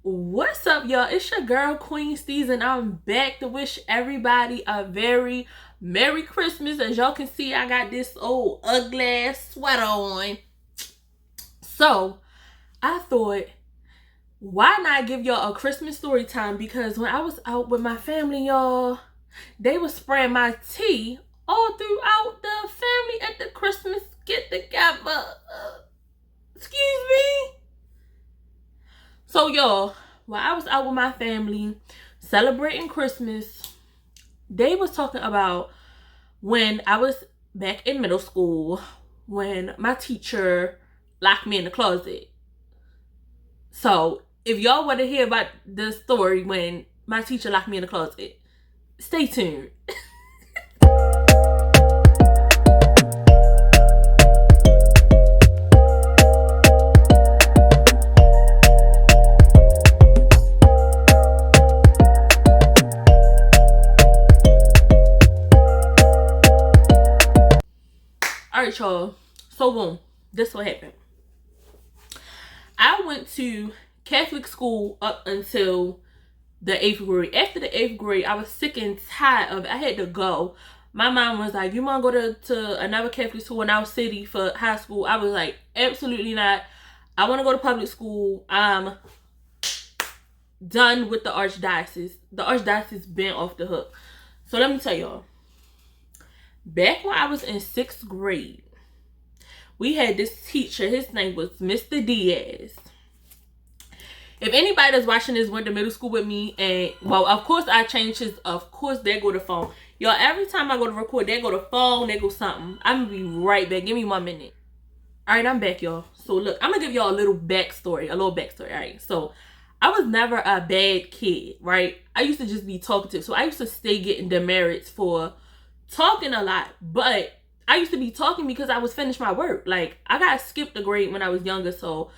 What's up, y'all? It's your girl QueensteezTV, and I'm back to wish everybody a very Merry Christmas. As y'all can see, I got this old ugly sweater on. So I thought, why not give y'all a Christmas story time? Because when I was out with my family, y'all, they was spraying my tea all throughout the family at the Christmas get together. Excuse me. So y'all, while I was out with my family celebrating Christmas, they was talking about when I was back in middle school, when my teacher locked me in the closet. So if y'all want to hear about the story when my teacher locked me in the closet, stay tuned. Alright, y'all. So boom, this what happened. I went to Catholic school up until the 8th grade. After the 8th grade, I was sick and tired of it. I had to go. My mom was like, you want to go to another Catholic school in our city for high school? I was like, absolutely not. I want to go to public school. I'm done with the archdiocese. The archdiocese been off the hook. So let me tell y'all. Back when I was in 6th grade, we had this teacher. His name was Mr. Diaz. If anybody that's watching this went to middle school with me, and well, of course I changed his, of course there go the phone. Y'all, every time I go to record, there go the phone, there go something. I'm gonna be right back. Give me 1 minute. Alright, I'm back, y'all. So look, I'm gonna give y'all a little backstory. Alright, so I was never a bad kid, right? I used to just be talkative. So I used to stay getting demerits for talking a lot, but I used to be talking because I was finished my work. Like, I got skipped a grade when I was younger, so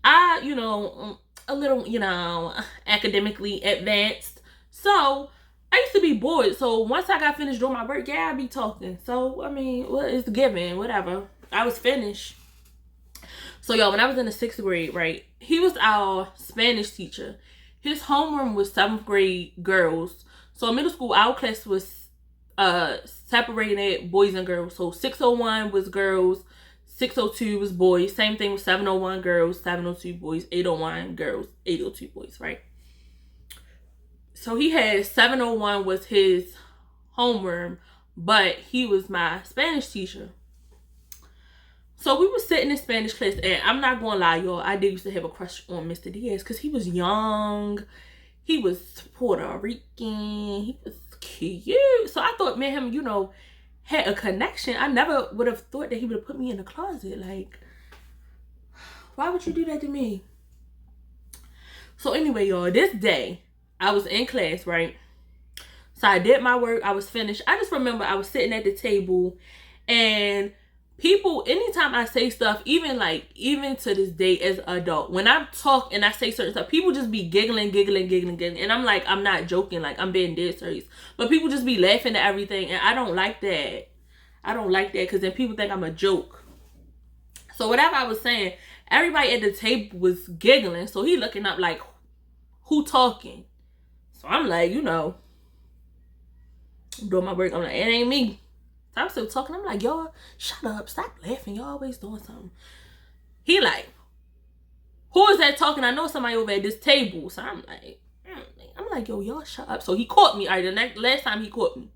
I, a little, academically advanced. So I used to be bored. So once I got finished doing my work, yeah, I'd be talking. So, I mean, well, it's given, whatever. I was finished. So, y'all, when I was in the 6th grade, right, he was our Spanish teacher. His homeroom was 7th grade girls. So in middle school, our class was separated boys and girls. So 601 was girls, 602 was boys. Same thing with 701 girls, 702 boys, 801 girls, 802 boys, right? So he had 701 was his homeroom, but he was my Spanish teacher. So we were sitting in Spanish class, and I'm not gonna lie, y'all, I did used to have a crush on Mr. Diaz because he was young, he was Puerto Rican, he was cute. So I thought me and him, had a connection. I never would have thought that he would have put me in the closet. Like, why would you do that to me? So anyway, y'all, this day I was in class, right? So I did my work. I was finished. I just remember I was sitting at the table, and people, anytime I say stuff, even to this day as an adult, when I talk and I say certain stuff, people just be giggling. And I'm like, I'm not joking. Like, I'm being dead serious. But people just be laughing at everything. And I don't like that. I don't like that because then people think I'm a joke. So whatever I was saying, everybody at the table was giggling. So he looking up like, who talking? So I'm like, I'm doing my work. I'm like, it ain't me. So I'm still talking. I'm like, y'all, shut up. Stop laughing. Y'all always doing something. He like, who is that talking? I know somebody over at this table. So I'm like, yo, y'all shut up. So he caught me. All right, the last time he caught me.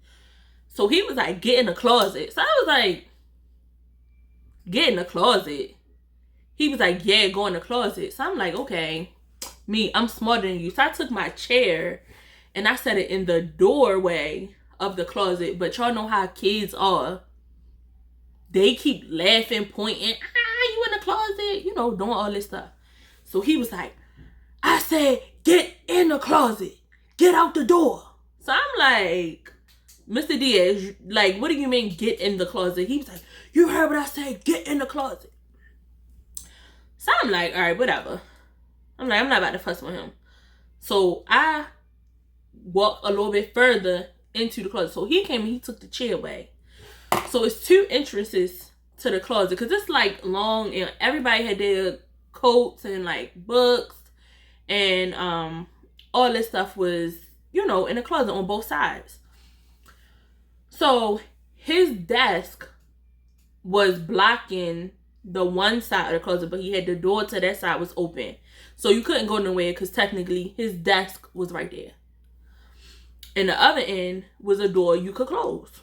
So he was like, get in the closet. So I was like, get in the closet. He was like, yeah, go in the closet. So I'm like, okay, I'm smarter than you. So I took my chair and I set it in the doorway of the closet. But y'all know how kids are. They keep laughing, pointing, you in the closet, doing all this stuff. So he was like, I said, get in the closet, get out the door. So I'm like, Mr. Diaz, like, what do you mean get in the closet? He was like, you heard what I said, get in the closet. So I'm like, all right, whatever. I'm like, I'm not about to fuss with him. So I walked a little bit further into the closet. So he came and he took the chair away. So it's 2 entrances to the closet because it's like long and everybody had their coats and like books and all this stuff was, you know, in the closet on both sides. So his desk was blocking the one side of the closet, but he had the door to that side was open. So you couldn't go nowhere because technically his desk was right there. And the other end was a door you could close.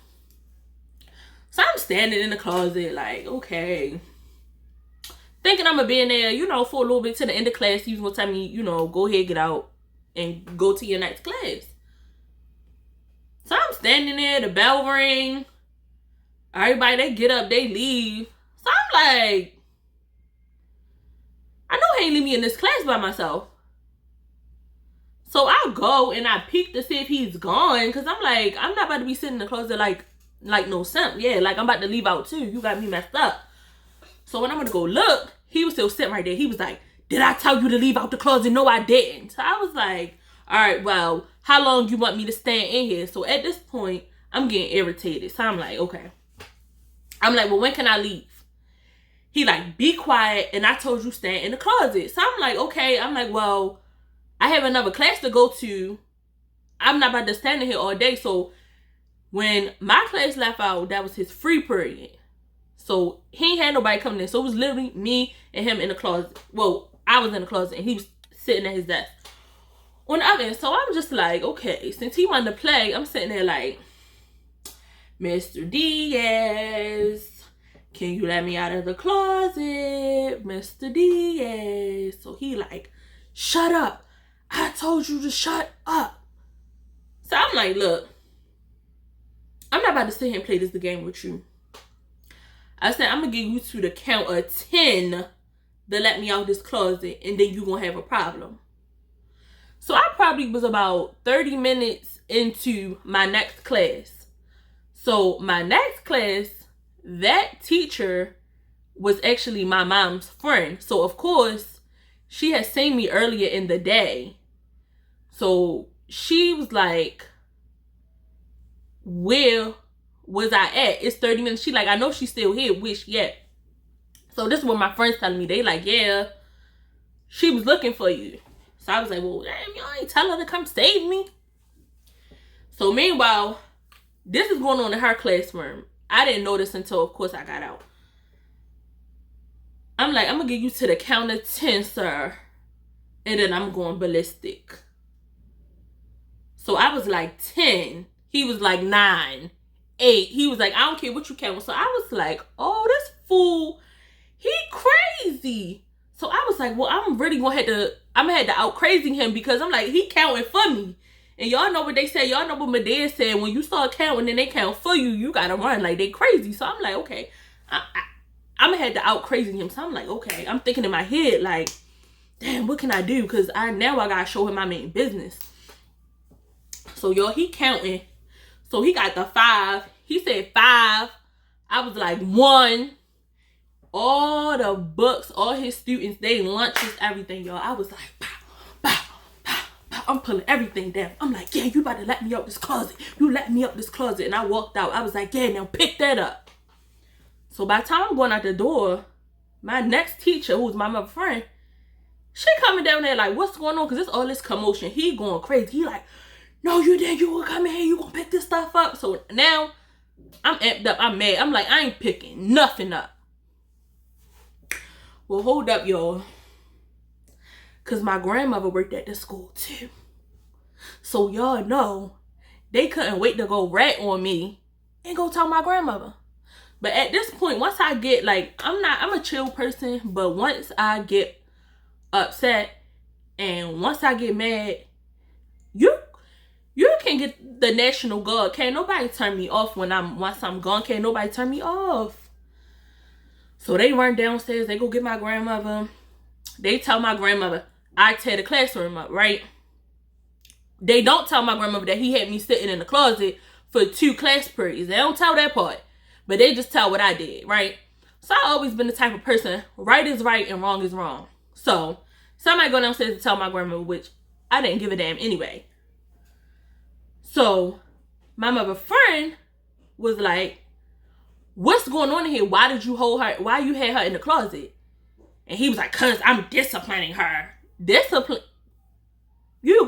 So I'm standing in the closet like, okay. Thinking I'm going to be in there, you know, for a little bit to the end of class. He was going to tell me, you know, go ahead, get out, and go to your next class. So I'm standing there, the bell ring. Everybody, they get up, they leave. So I'm like, I know he ain't leave me in this class by myself. So I go and I peek to see if he's gone. Because I'm like, I'm not about to be sitting in the closet like no simp. Yeah, like I'm about to leave out too. You got me messed up. So when I'm going to go look, he was still sitting right there. He was like, did I tell you to leave out the closet? No, I didn't. So I was like, all right, well, how long you want me to stand in here? So at this point, I'm getting irritated. So I'm like, okay. I'm like, well, when can I leave? He like, be quiet. And I told you stand in the closet. So I'm like, okay. I'm like, well, I have another class to go to. I'm not about to stand in here all day. So when my class left out, that was his free period. So he ain't had nobody coming in. So it was literally me and him in the closet. Well, I was in the closet and he was sitting at his desk on the other end. So I'm just like, okay, since he wanted to play, I'm sitting there like, Mr. Diaz, can you let me out of the closet? Mr. Diaz. So he like, shut up. I told you to shut up. So I'm like, look, I'm not about to sit here and play this game with you. I said, I'm going to get you to the count of 10 to let me out this closet, and then you're going to have a problem. So I probably was about 30 minutes into my next class. So my next class, that teacher was actually my mom's friend. So of course, she had seen me earlier in the day. So she was like, where was I at? It's 30 minutes. She like, I know she's still here. Where she at? So this is what my friends telling me. They like, yeah, she was looking for you. So I was like, well, damn, y'all ain't tell her to come save me. So meanwhile, this is going on in her classroom. I didn't know this until, of course, I got out. I'm like, I'm going to get you to the count of 10, sir. And then I'm going ballistic. So I was like 10. He was like 9. 8. He was like, I don't care what you count. So I was like, oh, this fool, he crazy. So I was like, well, I'm really gonna have to out crazy him, because I'm like, he counting for me. And y'all know what they say. Y'all know what my dad said. When you start counting and they count for you, you gotta run like they crazy. So I'm like, okay, I'm gonna have to out crazy him. So I'm like, okay. I'm thinking in my head like, damn, what can I do? Because now I gotta show him my main business. So y'all, he counting. So he got the 5. He said 5. I was like 1. All the books, all his students, they lunches, everything, y'all. I was like, pow, pow, pow, pow. I'm pulling everything down. I'm like, yeah, you about to let me out this closet. You let me out this closet. And I walked out. I was like, yeah, now pick that up. So by the time I'm going out the door, my next teacher, who's my mother friend, she coming down there like, what's going on? Because it's all this commotion. He going crazy. He like, no, you did. You gonna come in here. You gonna pick this stuff up. So now I'm amped up. I'm mad. I'm like, I ain't picking nothing up. Well, hold up, y'all. Because my grandmother worked at the school, too. So y'all know, they couldn't wait to go rat on me and go tell my grandmother. But at this point, once I get, like, I'm a chill person. But once I get upset and once I get mad, you can get the National Guard. Can't nobody turn me off once I'm gone. Can't nobody turn me off. So they run downstairs. They go get my grandmother. They tell my grandmother, I tear the classroom up, right? They don't tell my grandmother that he had me sitting in the closet for 2 class periods. They don't tell that part. But they just tell what I did, right? So I've always been the type of person, right is right and wrong is wrong. So somebody go downstairs to tell my grandmother, which I didn't give a damn anyway. So my mother friend was like, what's going on in here? Why did you hold her? Why you had her in the closet? And he was like, cause I'm disciplining her.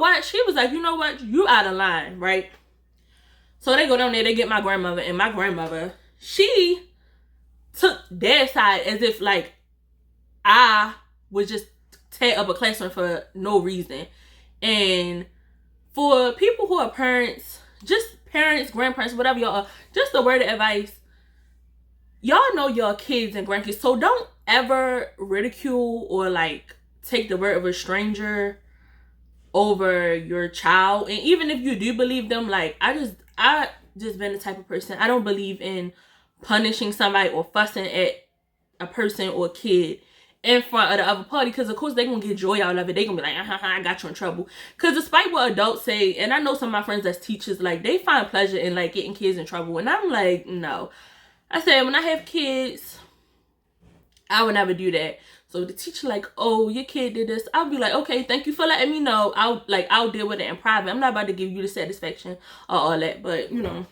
what? She was like, you know what? You out of line, right? So they go down there, they get my grandmother, and my grandmother, she took their side as if like I would just tear up a classroom for no reason. And for people who are parents, just parents, grandparents, whatever y'all are, just a word of advice. Y'all know your kids and grandkids, so don't ever ridicule or like take the word of a stranger over your child. And even if you do believe them, like I just been the type of person, I don't believe in punishing somebody or fussing at a person or a kid in front of the other party, because of course they gonna get joy out of it. They gonna be like, I got you in trouble. Because despite what adults say, and I know some of my friends that's teachers, like they find pleasure in like getting kids in trouble, and I'm like, no. I said, when I have kids, I would never do that. So the teacher like, oh, your kid did this. I'll be like, okay, thank you for letting me know. I'll deal with it in private. I'm not about to give you the satisfaction or all that, but you know,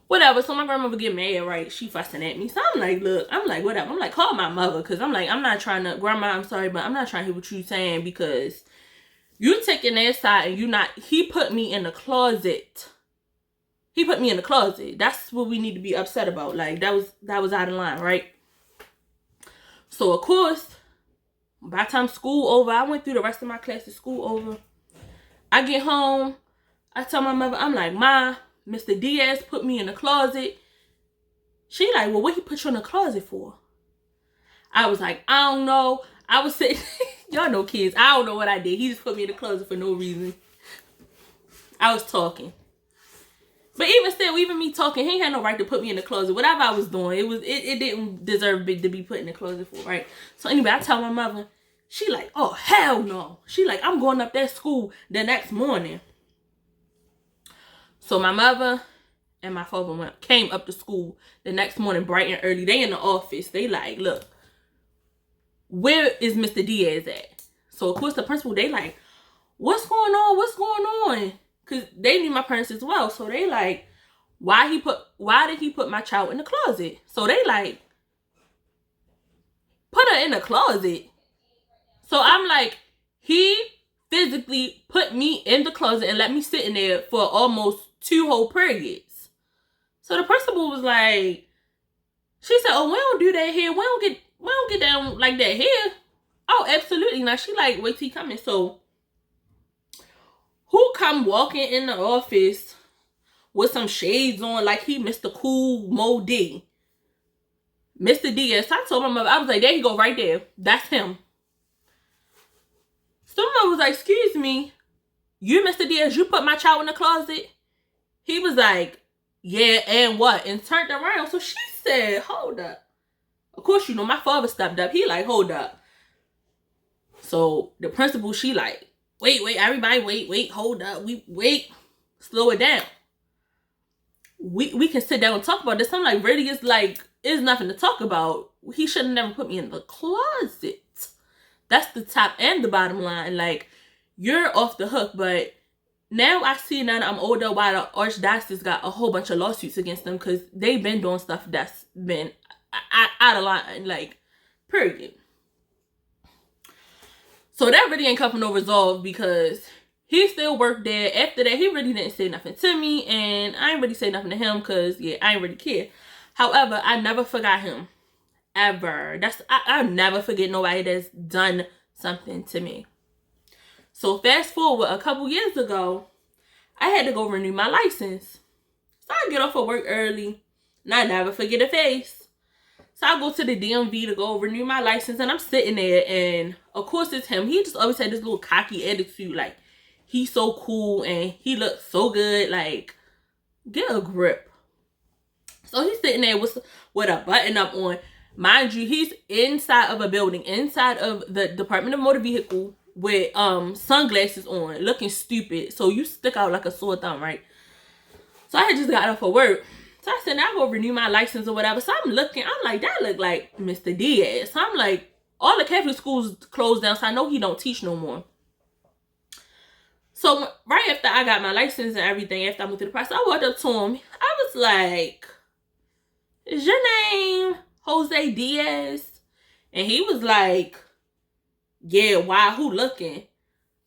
whatever. So my grandmother get mad, right? She fussing at me. So I'm like, look, I'm like, whatever. I'm like, call my mother, because I'm like, I'm not trying to, grandma, I'm sorry, but I'm not trying to hear what you saying, because you taking their side and you not, he put me in the closet. He put me in the closet. That's what we need to be upset about. Like, that was out of line, right? So, of course, by the time school over, I went through the rest of my classes, school over. I get home. I tell my mother, I'm like, Ma, Mr. Diaz put me in the closet. She like, well, what he put you in the closet for? I was like, I don't know. I was sitting, y'all know kids. I don't know what I did. He just put me in the closet for no reason. I was talking. But even still, even me talking, he ain't had no right to put me in the closet. Whatever I was doing, it didn't deserve to be put in the closet for, right? So anyway, I tell my mother, she like, oh, hell no. She like, I'm going up that school the next morning. So my mother and my father came up to school the next morning bright and early. They in the office. They like, look, where is Mr. Diaz at? So of course the principal, they like, what's going on? What's going on? Because they knew my parents as well. So they like, why did he put my child in the closet? So they like, put her in the closet. So I'm like, he physically put me in the closet and let me sit in there for almost 2 whole periods. So the principal was like, she said, oh, we don't do that here. We don't get down like that here. Oh, absolutely not. She like, wait till he coming. So who come walking in the office with some shades on like he Mr. Cool Mo D? Mr. Diaz. I told my mother, I was like, there you go right there. That's him. So my mother was like, excuse me, you Mr. Diaz, you put my child in the closet? He was like, yeah, and what? And turned around. So she said, hold up. Of course, you know, my father stepped up. He like, hold up. So the principal, she like, wait, everybody, wait, hold up. Wait, slow it down. We can sit down and talk about this. I'm like, really, it's nothing to talk about. He should have never put me in the closet. That's the top and the bottom line. Like, you're off the hook, but now I see now that I'm older why the archdiocese got a whole bunch of lawsuits against them, because they've been doing stuff that's been out of line, like, period. So that really ain't come from no resolve, because he still worked there. After that, he really didn't say nothing to me, and I ain't really say nothing to him, because, yeah, I ain't really care. However, I never forgot him. Ever. I never forget nobody that's done something to me. So fast forward a couple years ago, I had to go renew my license. So I get off of work early, and I never forget a face. So I go to the DMV to go renew my license, and I'm sitting there, and of course it's him. He just always had this little cocky attitude, like, he's so cool, and he looks so good, like, get a grip. So he's sitting there with a button up on. Mind you, he's inside of a building, inside of the Department of Motor Vehicle, with sunglasses on, looking stupid. So you stick out like a sore thumb, right? So I had just got off of work. So I said, now I go renew my license or whatever. So I'm like, that look like Mr. Diaz. So I'm like, all the Catholic schools closed down, so I know he don't teach no more. So right after I got my license and everything, after I went through the process, I walked up to him. I was like, is your name Jose Diaz? And he was like, yeah, why? Who looking?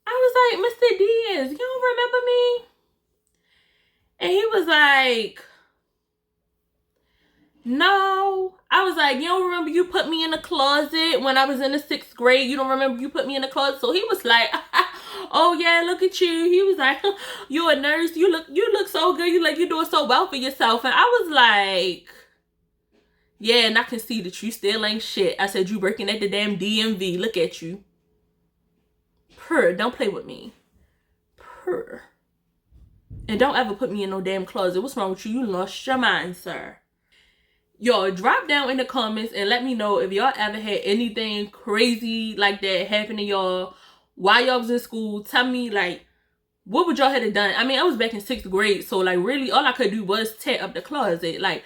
I was like, Mr. Diaz, you don't remember me? And he was like, no. I was like, you don't remember you put me in the closet when I was in the 6th grade? You don't remember you put me in the closet? So he was like, oh yeah, look at you. He was like, you a nurse. You look so good. You're doing so well for yourself. And I was like, yeah, and I can see that you still ain't shit. I said, you working at the damn DMV. Look at you. Purr, don't play with me. Purr. And don't ever put me in no damn closet. What's wrong with you? You lost your mind, sir. Y'all, drop down in the comments and let me know if y'all ever had anything crazy like that happen to y'all while y'all was in school. Tell me, like, what would y'all have done? I mean, I was back in 6th grade, so, like, really, all I could do was tear up the closet. Like,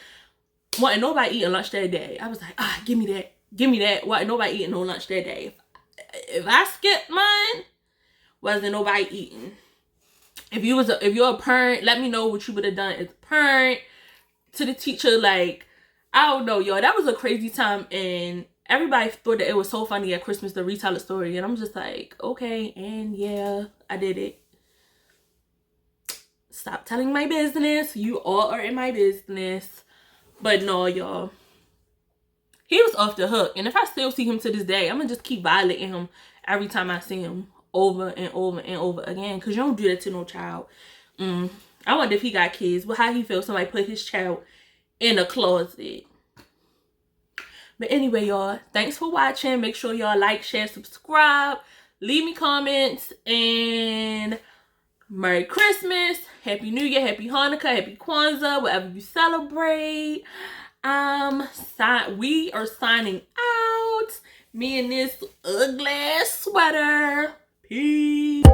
wasn't nobody eating lunch that day. I was like, give me that. Give me that. Wasn't nobody eating no lunch that day. If I skipped mine, wasn't nobody eating. If you're a parent, let me know what you would have done as a parent. To the teacher, like, I don't know, y'all. That was a crazy time, and everybody thought that it was so funny at Christmas to retell a story, and I'm just like, okay, and yeah, I did it. Stop telling my business. You all are in my business. But no, y'all. He was off the hook, and if I still see him to this day, I'm gonna just keep violating him every time I see him, over and over and over again, because you don't do that to no child. I wonder if he got kids. Well, how he feel somebody put his child in a closet. But anyway, y'all, thanks for watching. Make sure y'all like, share, subscribe, leave me comments, and Merry Christmas, Happy New Year, Happy Hanukkah, Happy Kwanzaa, whatever you celebrate. We are signing out. Me in this ugly sweater. Peace.